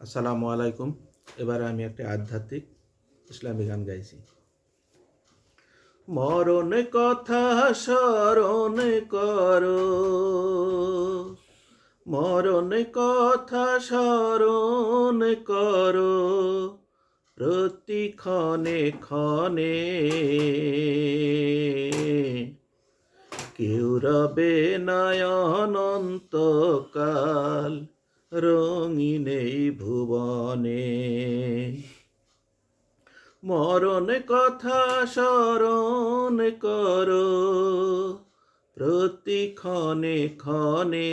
আসসালামু আলাইকুম। এবারে আমি একটা আধ্যাত্মিক ইসলামী গান গাইছি। মরণ কথা স্মরণ করো, মরণ কথা স্মরণ করো, প্রতি ক্ষণে ক্ষণে কেউ রবে না অনন্তকাল রঙিন এই ভুবনে। মরণ কথা স্মরণ করো, প্রতি ক্ষণে ক্ষণে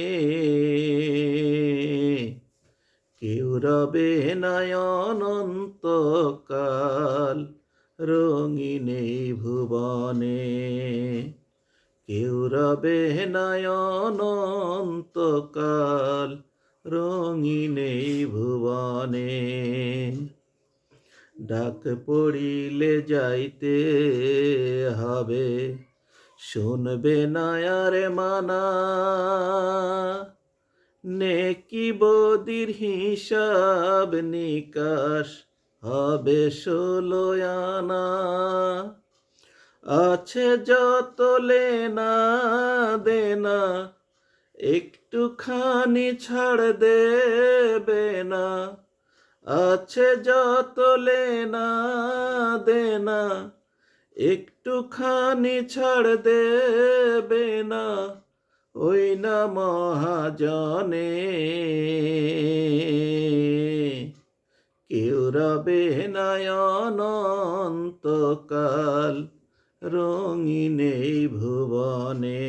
কেউ রবে না অনন্তকাল রঙিন এই ভুবনে। কেউ রবে না অনন্তকাল রঙিন এই ভুবনে। ডাক পড়িলে যাইতে হবে, শুনবে না আর মানা। নেকি বদির হিসাব নিকাশ হবে 16 আনা। আছে যত লেনা দেনা, একটুখানি ছাড় দেবে না। আছে যত লেনা দেনা, একটুখানি ছাড় দেবে না। ওই না মহাজনে কেউ রবে না অনন্তকাল রঙিন এই ভুবনে।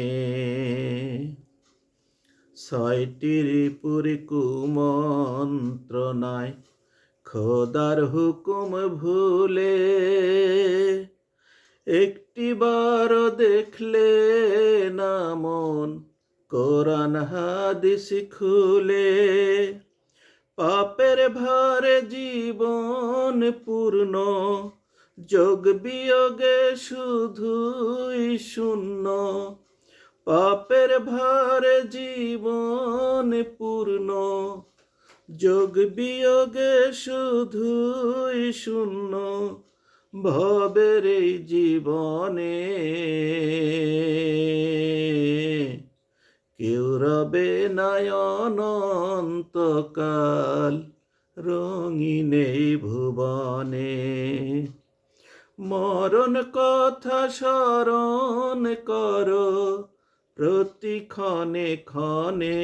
6টি রিপুর কুমন্ত্রণায় খোদার হুকুম ভুলে, একটিবার দেখলে না মন কোরআন হাদিস খুলে। পাপের ভারে জীবন পূর্ণ, যোগ বিয়োগে শুধুই শূন্য। পাপের ভারে জীবন পূর্ণ, যোগ বিয়োগে শুধুই শূন্য। ভবের এই জীবনে কেউ রবে না অনন্তকাল রঙিন এই ভুবনে। মরণ কথা স্মরণ করো, প্রতি ক্ষণে ক্ষণে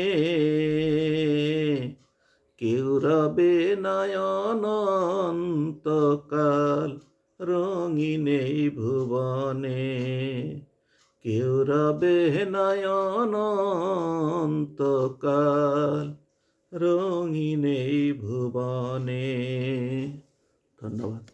কেউ রবে না অনন্তকাল রঙিন এই ভুবনে। কেউ রবে না অনন্তকাল রঙিন এই ভুবনে। ধন্যবাদ।